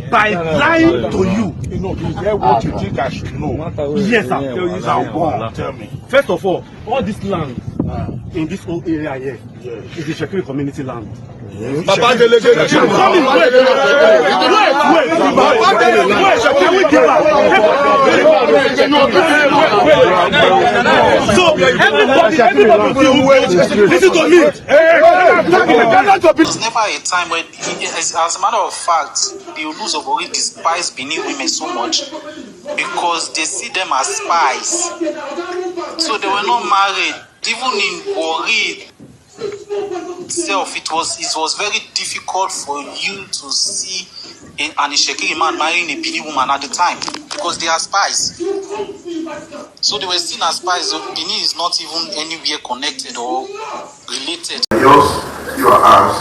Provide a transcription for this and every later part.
by lying to you. You know, is there what you think I should know? Yes, sir. Tell me. First of all this land in this whole area here is the Itsekiri community land. Papa delegate. Wait. So everybody listen to me. There's never a time when, as a matter of fact, the Olus of Warri despise Benin women so much because they see them as spies. So they were not married. Even in Warri itself, it was very difficult for you to see an Itsekiri man marrying a Benin woman at the time because they are spies. So they were seen as spies. So Benin is not even anywhere connected or related. Yours, you are ours.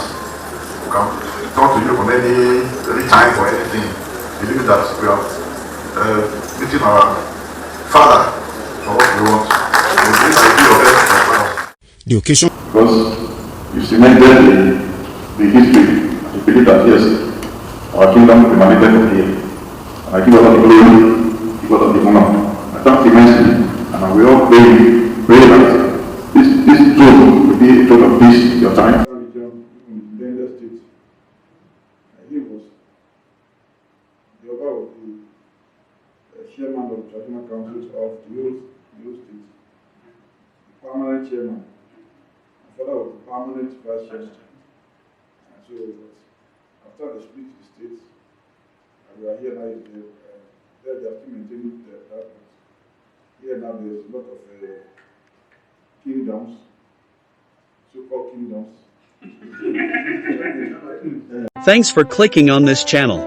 We can talk to you from any time or anything. Believe that we are meeting our Father for what we want. The occasion. Because you cemented the history to believe that yes, our kingdom emanated from here. And I give us the glory, give us the honor. I thank immensely, and we all pray that this throne will be a throne of peace in your time. Chairman of the Traditional Councils of the Youth State, the permanent chairman, and father was the permanent vice chairman. And so, after the split the states, and we are here now, they are still maintaining that. Here now, there's a lot of kingdoms, so-called kingdoms. Thanks for clicking on this channel.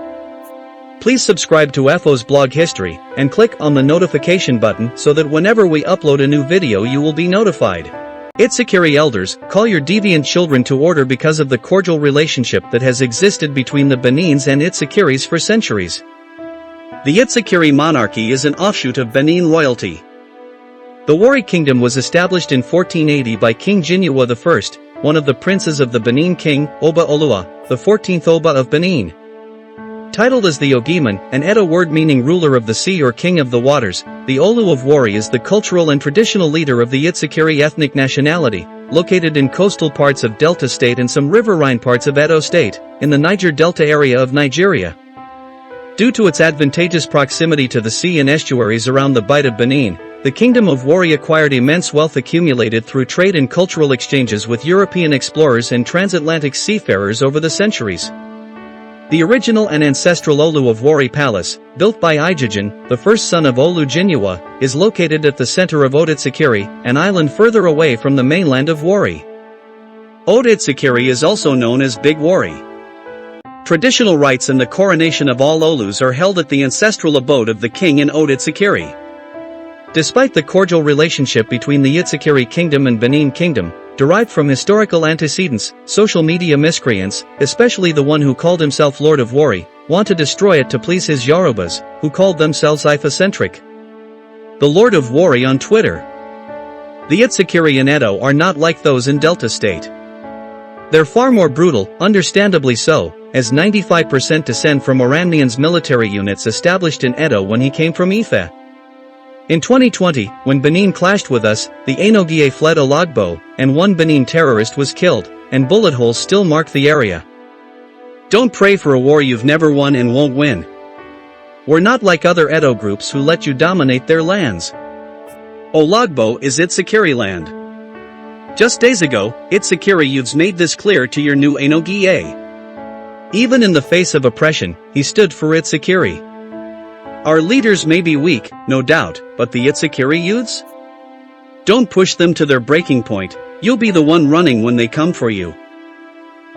Please subscribe to FO's blog history, and click on the notification button so that whenever we upload a new video you will be notified. Itsekiri elders, call your deviant children to order because of the cordial relationship that has existed between the Benins and Itsekiris for centuries. The Itsekiri monarchy is an offshoot of Benin royalty. The Warri kingdom was established in 1480 by King Jinyuwa I, one of the princes of the Benin king, Oba Olua, the 14th Oba of Benin. Titled as the Ogiman, an Edo word meaning ruler of the sea or king of the waters, the Olu of Warri is the cultural and traditional leader of the Itsekiri ethnic nationality, located in coastal parts of Delta State and some riverine parts of Edo State, in the Niger Delta area of Nigeria. Due to its advantageous proximity to the sea and estuaries around the Bight of Benin, the Kingdom of Warri acquired immense wealth accumulated through trade and cultural exchanges with European explorers and transatlantic seafarers over the centuries. The original and ancestral Olu of Warri Palace, built by Ijejan, the first son of Olu Jinyuwa, is located at the center of Itsekiri, an island further away from the mainland of Warri. Itsekiri is also known as Big Warri. Traditional rites and the coronation of all Olus are held at the ancestral abode of the king in Itsekiri. Despite the cordial relationship between the Itsekiri kingdom and Benin kingdom, derived from historical antecedents, social media miscreants, especially the one who called himself Lord of Warri, want to destroy it to please his Yorubas, who called themselves Ife-centric. The Lord of Warri on Twitter. The Itsekiri in Edo are not like those in Delta State. They're far more brutal, understandably so, as 95% descend from Oramnian's military units established in Edo when he came from Ife. In 2020, when Benin clashed with us, the Enogie fled Olagbo, and one Benin terrorist was killed, and bullet holes still mark the area. Don't pray for a war you've never won and won't win. We're not like other Edo groups who let you dominate their lands. Olagbo is Itsekiri land. Just days ago, Itsekiri youths made this clear to your new Enogie. Even in the face of oppression, he stood for Itsekiri. Our leaders may be weak, no doubt, but the Itsekiri youths? Don't push them to their breaking point, you'll be the one running when they come for you.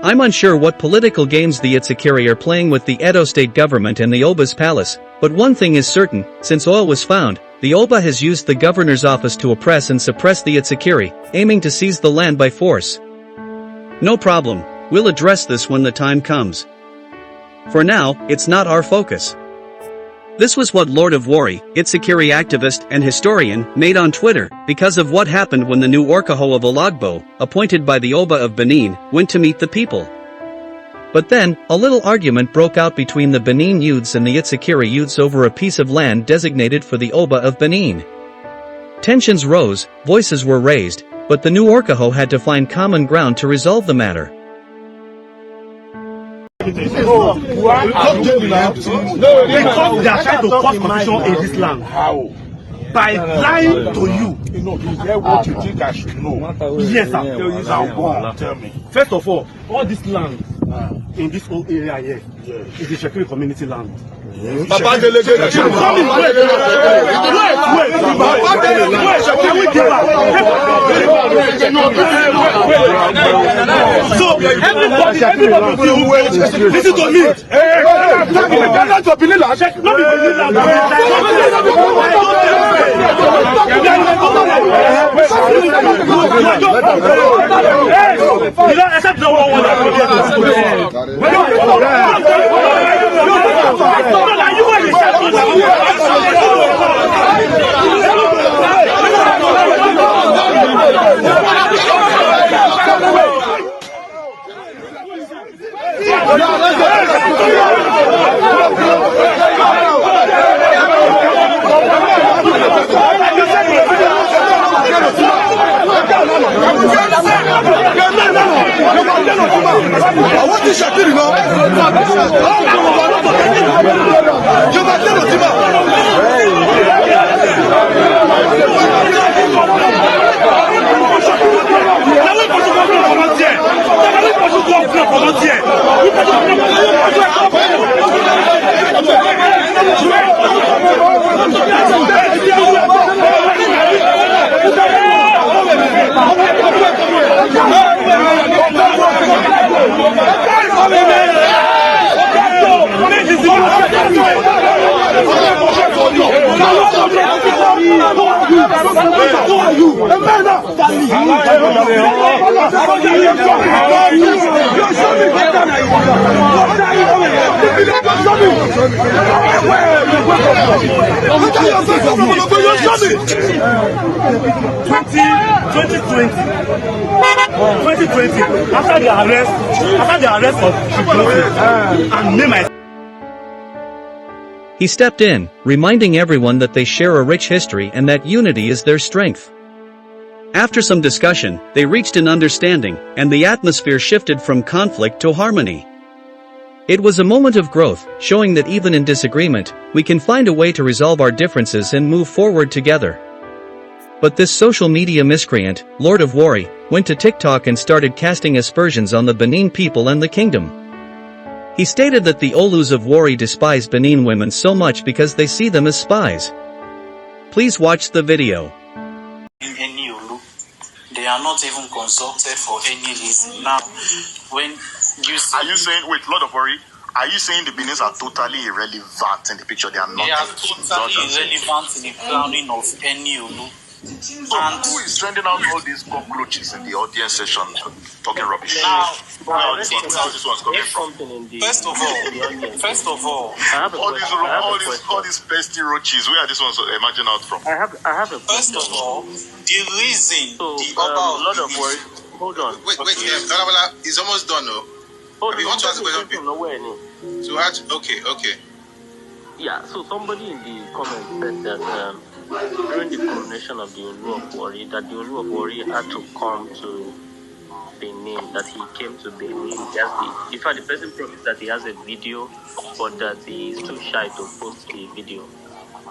I'm unsure what political games the Itsekiri are playing with the Edo state government and the Oba's palace, but one thing is certain, since oil was found, the Oba has used the governor's office to oppress and suppress the Itsekiri, aiming to seize the land by force. No problem, we'll address this when the time comes. For now, it's not our focus. This was what Lord of Warri, Itsekiri activist and historian, made on Twitter, because of what happened when the new Orkaho of Olagbo, appointed by the Oba of Benin, went to meet the people. But then, a little argument broke out between the Benin youths and the Itsekiri youths over a piece of land designated for the Oba of Benin. Tensions rose, voices were raised, but the new Orkaho had to find common ground to resolve the matter. Because they are trying to cause confusion in this land. How? By lying to you. Is there what you think I should know? Yes, sir. Tell me. First of all this land in this whole area here is the Itsekiri community land. Papa delegate. Can we give up? So everybody listen to me. After the arrest of and me myself. He stepped in, reminding everyone that they share a rich history and that unity is their strength. After some discussion, they reached an understanding, and the atmosphere shifted from conflict to harmony. It was a moment of growth, showing that even in disagreement, we can find a way to resolve our differences and move forward together. But this social media miscreant, Lord of Warri, went to TikTok and started casting aspersions on the Benin people and the kingdom. He stated that the Olus of Warri despise Benin women so much because they see them as spies. Please watch the video. In any Olu, they are not even consulted for any reason. Now, when you see... Are you saying, wait, Lord of Warri, are you saying the Benins are totally irrelevant in the picture? They are not. They are totally irrelevant in the crowning of any Olu. So who is sending out all these cockroaches in the audience session talking rubbish? Now, where this one's coming from? First of all, all these pesty roaches, where are these ones emerging out from? I have a first of all, the reason the Lord of Warri, hold on. Wait, it's almost done, no? Hold you want to ask the question? So, okay. Yeah, so somebody in the comments said that during the coronation of the Olu of Warri, that the Olu of Warri had to come to Benin, that he came to Benin. In fact, the person promised that he has a video, but that he is too shy to post the video.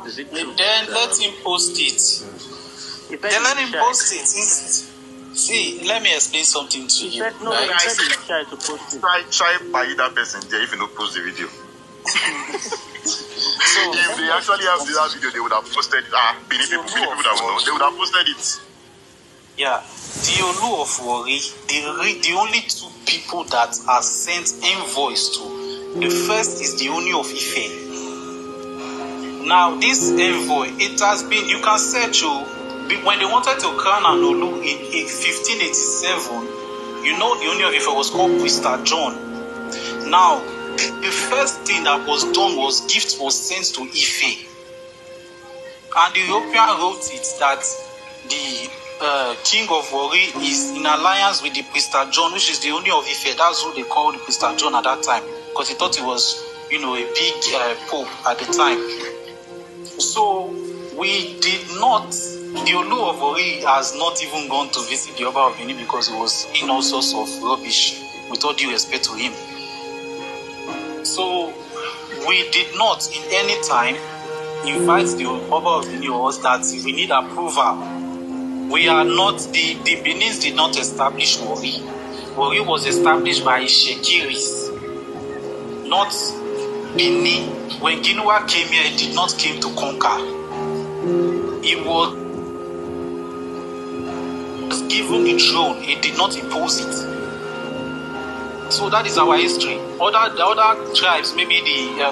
Is it true? Then let him post it. See, let me explain something to you. He said he's shy to post it. Try by that person there if you don't post the video. So if they actually have that video, they would have posted it. Many people that would know, they would have posted it. Yeah, the Olu of Warri, the only two people that are sent invoice to, the first is the Oni of Ife. Now, this envoy, it has been, you can search, when they wanted to crown an Olu in 1587, you know the Oni of Ife was called Priester John. Now, the first thing that was done was gift was sent to Ife. And the European wrote it that the king of Warri is in alliance with the Priester John, which is the only of Ife. That's who they called the Priester John at that time, because he thought he was, a big pope at the time. So we did not, the Olu of Warri has not even gone to visit the Oba of Benin because he was in all sorts of rubbish, with all due respect to him. So we did not in any time invite the Oba of Benin or us that we need approval. We are not, the Benins did not establish Warri. Warri was established by Itsekiri, not Benin. When Ginua came here, he did not came to conquer. He was given the throne, he did not impose it. So that is our history. The other tribes, maybe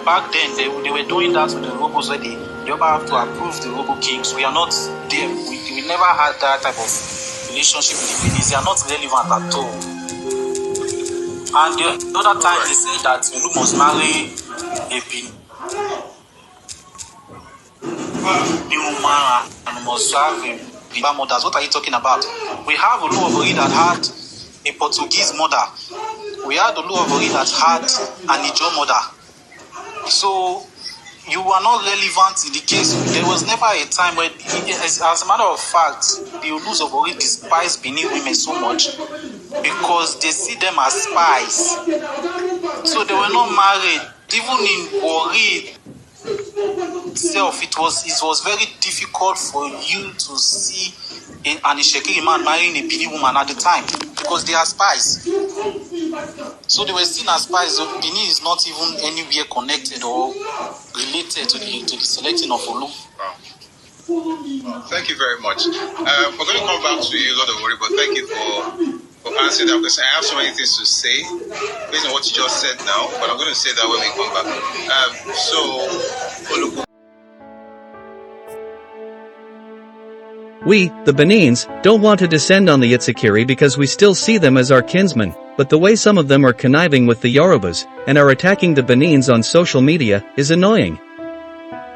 back then, they were doing that with the Robos where they have to approve the Robo kings. We are not there. We never had that type of relationship with the Benins. They are not relevant at all. And the other time they say that you must marry a Benin woman and must have a mothers. What are you talking about? We have a Olu of Warri that had a Portuguese mother. We had a Olu of Warri that had an Ijo mother. So you are not relevant in the case. There was never a time when, as a matter of fact, the Olus of Warri despise Benin women so much because they see them as spies. So they were not married. Even in Warri itself, it was very difficult for you to see an Itsekiri man marrying a Benin woman at the time because they are spies. So they were seen as spies. So Benin is not even anywhere connected or related to the selecting of Olu. Wow. Thank you very much. We're going to come back to you, Lord of Warri, but thank you for answering that question. I have so many things to say based on what you just said now, but I'm going to say that when we come back. We, the Benins, don't want to descend on the Itsekiri because we still see them as our kinsmen, but the way some of them are conniving with the Yorubas, and are attacking the Benins on social media, is annoying.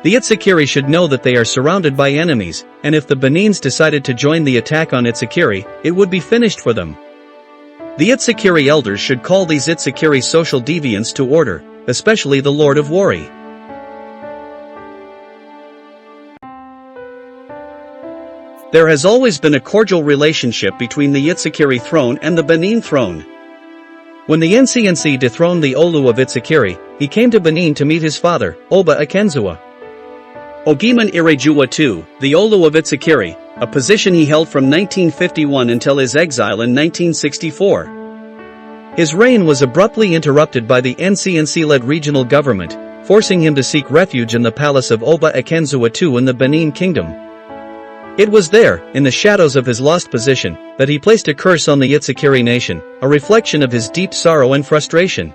The Itsekiri should know that they are surrounded by enemies, and if the Benins decided to join the attack on Itsekiri, it would be finished for them. The Itsekiri elders should call these Itsekiri social deviants to order, especially the Lord of Warri. There has always been a cordial relationship between the Itsekiri throne and the Benin throne. When the NCNC dethroned the Olu of Itsekiri, he came to Benin to meet his father, Oba Akenzua. Ogiman Irejua II, the Olu of Itsekiri, a position he held from 1951 until his exile in 1964. His reign was abruptly interrupted by the NCNC-led regional government, forcing him to seek refuge in the palace of Oba Akenzua II in the Benin Kingdom. It was there, in the shadows of his lost position, that he placed a curse on the Itsekiri nation, a reflection of his deep sorrow and frustration.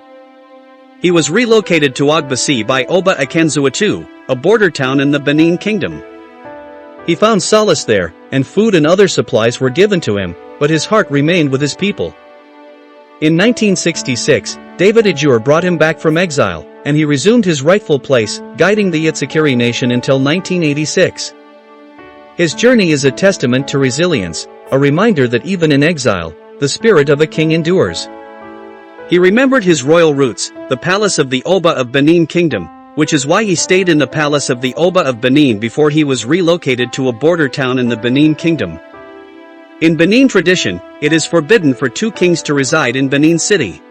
He was relocated to Ogbasi by Oba Akenzua II, a border town in the Benin Kingdom. He found solace there, and food and other supplies were given to him, but his heart remained with his people. In 1966, David Ejur brought him back from exile, and he resumed his rightful place, guiding the Itsekiri nation until 1986. His journey is a testament to resilience, a reminder that even in exile, the spirit of a king endures. He remembered his royal roots, the palace of the Oba of Benin Kingdom, which is why he stayed in the palace of the Oba of Benin before he was relocated to a border town in the Benin Kingdom. In Benin tradition, it is forbidden for two kings to reside in Benin City.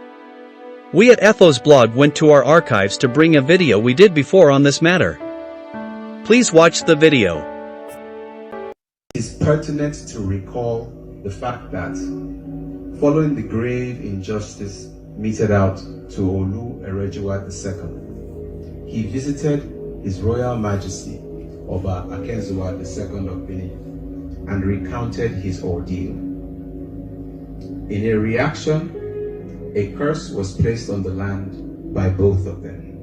We at Ethos blog went to our archives to bring a video we did before on this matter. Please watch the video. It is pertinent to recall the fact that, following the grave injustice meted out to Olu Erejua II, he visited His Royal Majesty Oba Akenzua II of Benin and recounted his ordeal. In a reaction, a curse was placed on the land by both of them.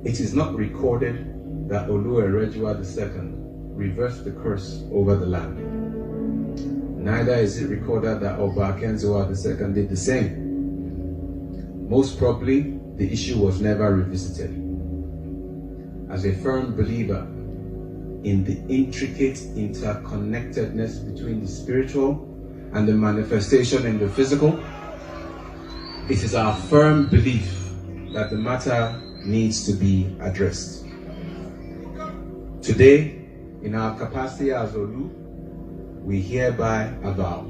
It is not recorded that Olu Erejua II reversed the curse over the land. Neither is it recorded that Oba Akenzua II did the same. Most probably, the issue was never revisited. As a firm believer in the intricate interconnectedness between the spiritual and the manifestation in the physical. It is our firm belief that the matter needs to be addressed. Today, in our capacity as Olu, we hereby avow.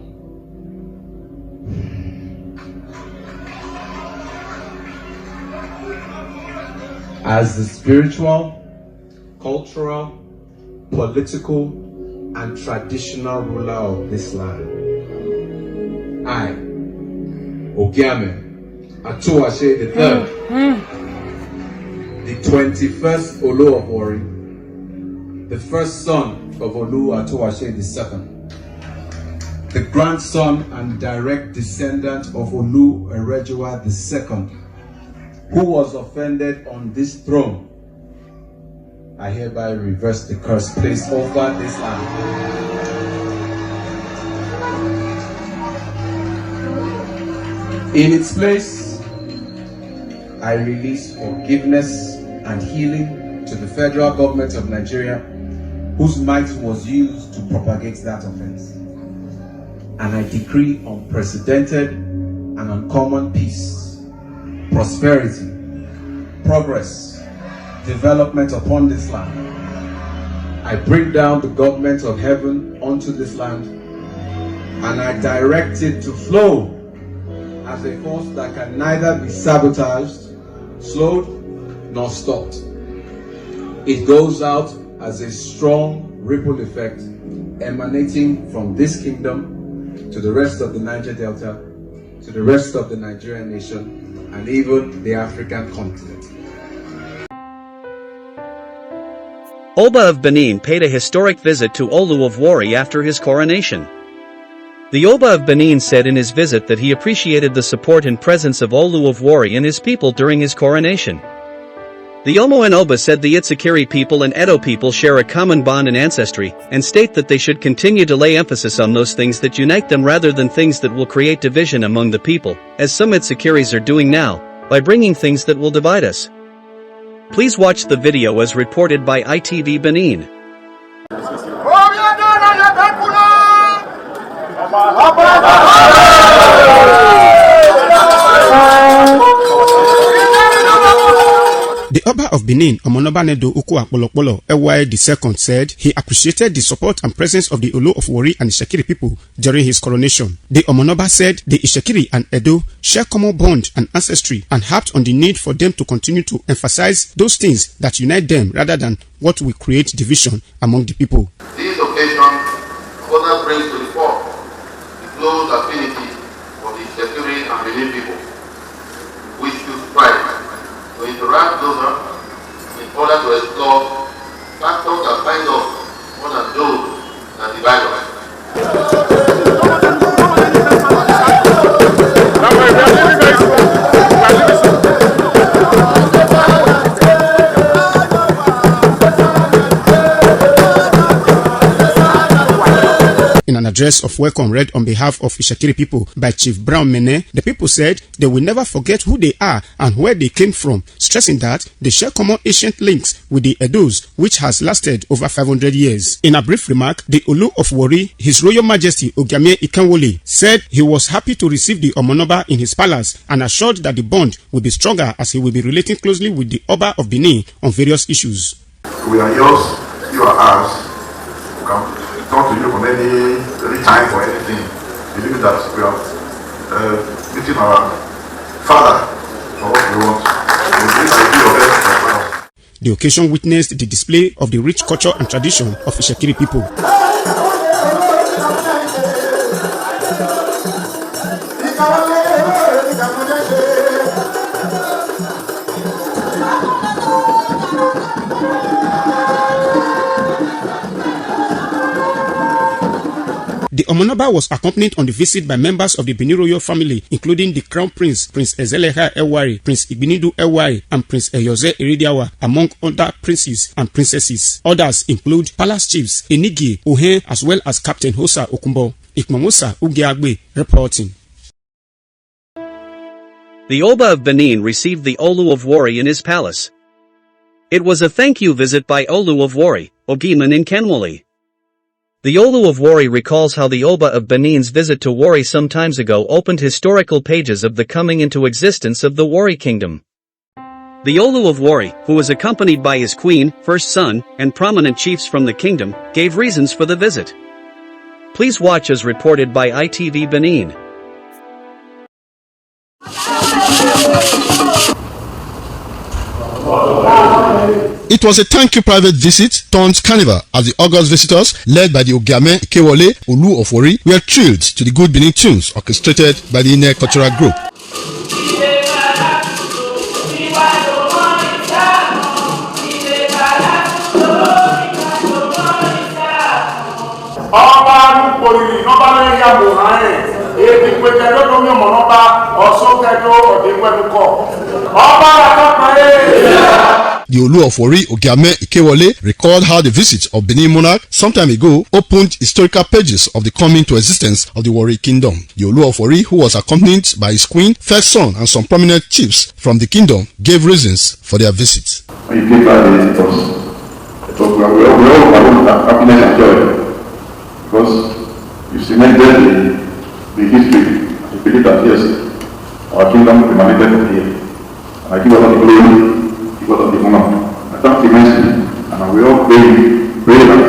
As the spiritual, cultural, political, and traditional ruler of this land, I, Ogiame Atuwase III, the 21st Olu of Warri, the first son of Olu Atuwase II, the grandson and direct descendant of Olu Erejuwa II, who was offended on this throne, I hereby reverse the curse placed over this land. In its place, I release forgiveness and healing to the federal government of Nigeria, whose might was used to propagate that offense. And I decree unprecedented and uncommon peace, prosperity, progress, development upon this land. I bring down the government of heaven onto this land, and I direct it to flow as a force that can neither be sabotaged, slowed, nor stopped. It goes out as a strong ripple effect emanating from this kingdom to the rest of the Niger Delta, to the rest of the Nigerian nation, and even the African continent. Oba of Benin paid a historic visit to Olu of Warri after his coronation. The Oba of Benin said in his visit that he appreciated the support and presence of Olu of Warri and his people during his coronation. The Omo and Oba said the Itsekiri people and Edo people share a common bond and ancestry, and state that they should continue to lay emphasis on those things that unite them rather than things that will create division among the people, as some Itsekiris are doing now, by bringing things that will divide us. Please watch the video as reported by ITV Benin. The Oba of Benin, Omonobanedo Ukuapolopolo, Ewaye II, said he appreciated the support and presence of the Olu of Warri and Itsekiri people during his coronation. The Omonoba said the Itsekiri and Edo share common bond and ancestry and harped on the need for them to continue to emphasize those things that unite them rather than what will create division among the people. This occasion further brings to the fore the close affinity of the Itsekiri and Benin people, which should strive to interact closer in order to explore factors that bind us more than those that divide us. In an address of welcome read on behalf of Itsekiri people by Chief Brown Mene, the people said they will never forget who they are and where they came from, stressing that they share common ancient links with the Edos, which has lasted over 500 years. In a brief remark, the Olu of Warri, His Royal Majesty Ogiame Ikenwole, said he was happy to receive the Omonoba in his palace and assured that the bond will be stronger as he will be relating closely with the Oba of Benin on various issues. We are yours, you are ours. We can talk to you from any time for anything. Believe that we are meeting our Father for what we want. The occasion witnessed the display of the rich culture and tradition of Itsekiri people. The Omonoba was accompanied on the visit by members of the Benin royal family, including the Crown Prince, Prince Ezeleha Ewari, Prince Igbinidu Ewari, and Prince Eyoze Iridiawa, among other princes and princesses. Others include Palace Chiefs Enigi Ohe, as well as Captain Hosa Okumbo. Ikmamosa Ugiagbe reporting. The Oba of Benin received the Olu of Warri in his palace. It was a thank you visit by Olu of Warri, Ogiman in Kenwali. The Olu of Warri recalls how the Oba of Benin's visit to Warri some times ago opened historical pages of the coming into existence of the Warri kingdom. The Olu of Warri, who was accompanied by his queen, first son, and prominent chiefs from the kingdom, gave reasons for the visit. Please watch as reported by ITV Benin. It was a thank you private visit turned carnival as the August visitors, led by the Ogiame Ikewole Olu of Warri, were thrilled to the good Benin tunes orchestrated by the Inner Cultural Group. The Olu of Warri, Ogiame Ikewole, recalled how the visit of Benin monarch some time ago opened historical pages of the coming to existence of the Warri kingdom. The Olu of Warri, who was accompanied by his queen, first son, and some prominent chiefs from the kingdom, gave reasons for their visit. When you came back, it was we all happiness and joy, because you cemented the history. You believe that yes, our kingdom emanated from here. And I give all the glory, give all the honor. I thank immensely, and we all pray that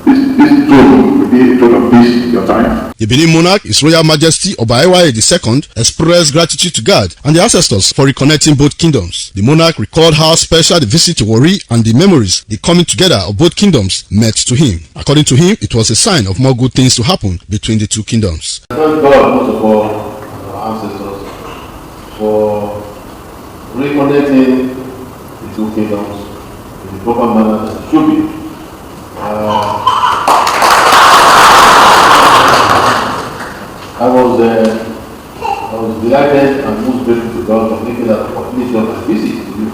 this throne will be a throne of peace in your time. The Benin monarch, His Royal Majesty Oba Ewaye II, expressed gratitude to God and the ancestors for reconnecting both kingdoms. The monarch recalled how special the visit to Warri and the memories the coming together of both kingdoms meant to him. According to him, it was a sign of more good things to happen between the two kingdoms. Thank God, most of all, our ancestors, for reconnecting the two kingdoms in the proper manner that it should be. I was delighted and most grateful to God for making that opportunity of my visit to you.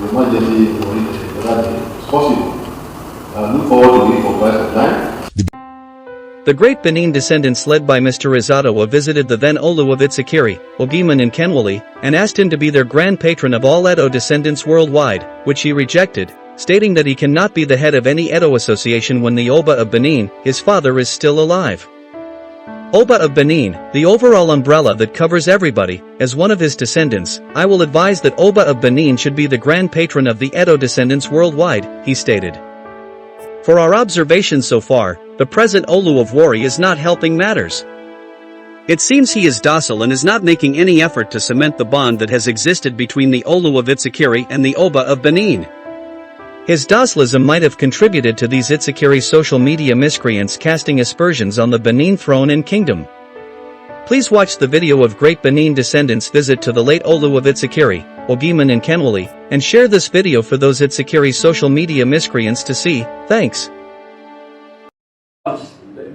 Your Majesty, for that it's possible. I look forward to it for quite some time. The great Benin descendants led by Mr. Rizatoa visited the then Olu of Itsekiri, Ogiman in Kenwali, and asked him to be their grand patron of all Edo descendants worldwide, which he rejected, stating that he cannot be the head of any Edo association when the Oba of Benin, his father, is still alive. Oba of Benin, the overall umbrella that covers everybody, as one of his descendants, I will advise that Oba of Benin should be the grand patron of the Edo descendants worldwide, he stated. For our observations so far, the present Olu of Warri is not helping matters. It seems he is docile and is not making any effort to cement the bond that has existed between the Olu of Itsekiri and the Oba of Benin. His docilism might have contributed to these Itsekiri social media miscreants casting aspersions on the Benin throne and kingdom. Please watch the video of great Benin descendants' visit to the late Olu of Itsekiri, Ogiman in Kenwali, and share this video for those Itsekiri social media miscreants to see. Thanks.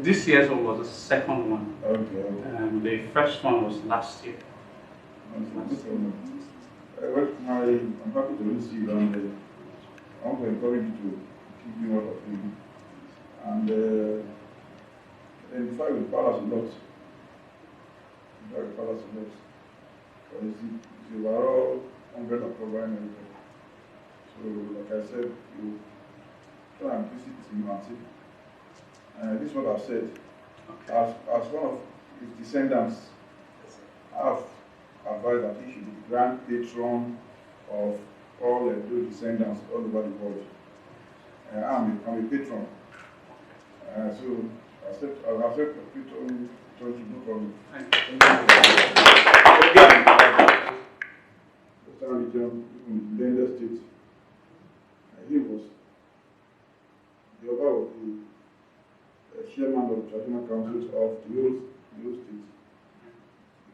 This year's one was the second one. Okay. And the first one was last year. I'm happy to receive you, and I want to encourage you to keep doing what you're doing. And in fact, we palace a lot. Because it's the overall umbrella program. So, like I said, you try and visit humanity. This is what I've said. As one of his descendants, I've advised that he should be grand patron of all those descendants all over the world. I'm a patron. So I said patron should no problem. Western region in Benins state. He was the Oba of the chairman of the traditional councils of the whole state, the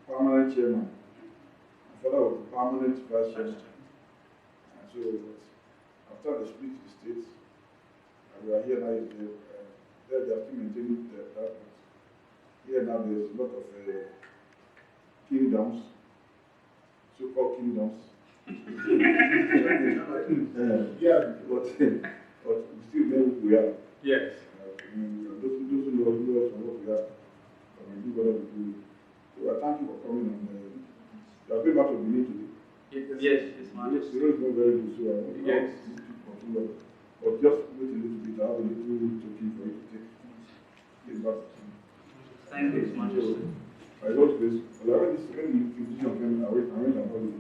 permanent chairman. My father was the permanent vice chairman. So after the split the states, we are here now. They are still maintaining that. Here now there's a lot of kingdoms, so-called kingdoms. But we still know who we are. Yes. Those who know us and what we are, and we do what we do. So I thank you for coming on. You have been back to Benin today. Yes, it's my The road is not very good, so I want yes. to control But just wait a little bit, I have a little token for you to take it back. Thank you, His Majesty. I wrote this, but I read this when the Inquisition came, I read about it.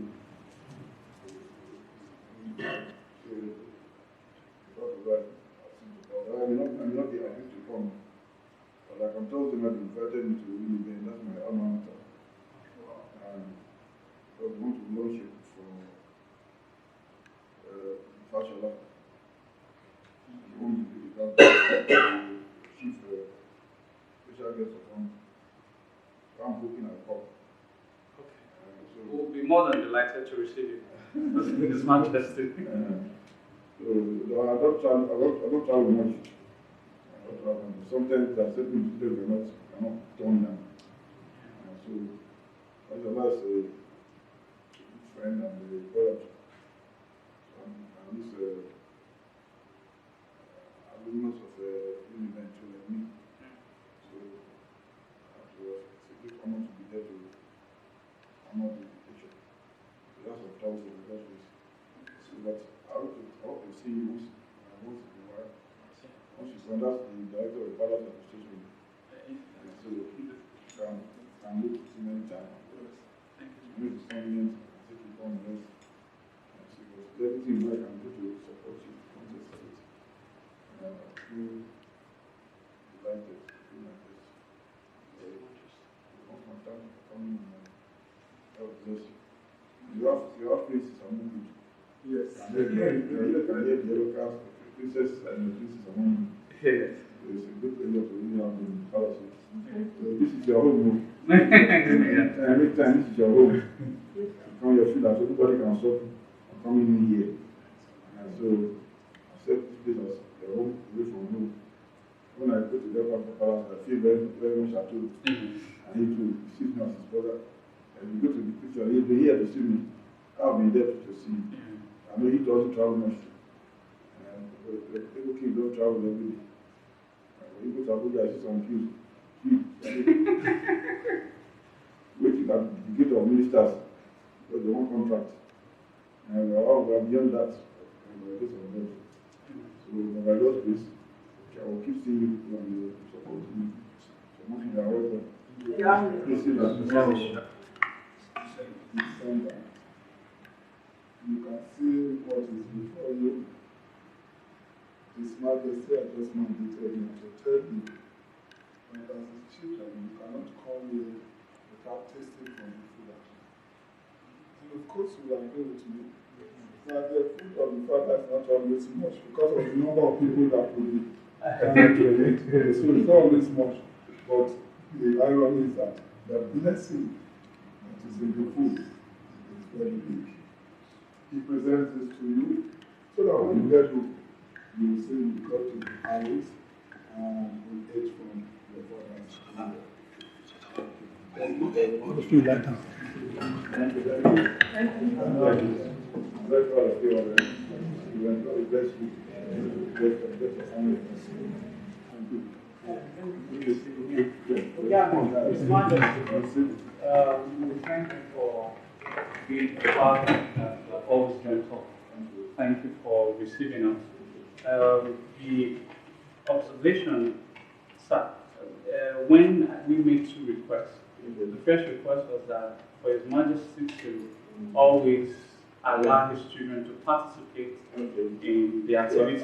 I may not be happy to come, but I can tell them that they invited me to Ife, that's my alma mater. And I want to launch it for Fashola. I want to be the chief special guest of honor. I'm hoping I'll come. So we'll be more than delighted to receive you. His Majesty. So I don't travel much. Sometimes there are certain details cannot turn down. So Fashola is a good friend and a brother. And this alumnus of Ife to me. So it's a great honor to be there to honor the invitation. So that's what tells you the best. So that I hope to see you once in a while. Once you come, that's the director of the Palace Administration. So you can look to see many times. Make the convenient and take it on the rest. So everything I can do to support you. Feel delighted to be like this. Thank you for coming and God bless you. Your faces are moving. Yes. And then you can hear the yellow cast of the princess and the princess among you. Yes. It's a good pleasure to really have in the palace. So this is your home. Every time this is your home. You come here, feel that everybody can stop coming in here. And so accept this place as your home away from home. When I go to the palace, I feel very, very much at home. And he too sees me as his brother. And you go to the picture, he'll be here to see me. I'll be there to see him. I know he doesn't travel much. People kids don't travel every day. When you go to Abuja, I see some kids. Waiting at the gate of ministers because they want contract. And we are beyond that. And we are based on that. So, by God's grace, I will keep seeing you people and you support me. So much you are welcome. Please see that. December. You can see what is before you. His Majesty has just mandated me to tell you that as his children, you cannot come here without tasting from the food. And of course, you will agree with me that the food of the Father is not always much because of the number of people that will be eat. So it's not always much. But the irony is that the blessing that is in the food is very big. He presents this to you so that when you get home, you will say you got to the house and we ate from your father's table. Thank you very much. Thank you very much. Thank you very much. I'm very proud of you already. You and God bless you. Bless your family. Thank you. His Majesty, we thank you for being a father that always gentle. Thank you for receiving us. The observation, sir, when we made two requests, the first request was that for His Majesty to always allow his children to participate in the activities.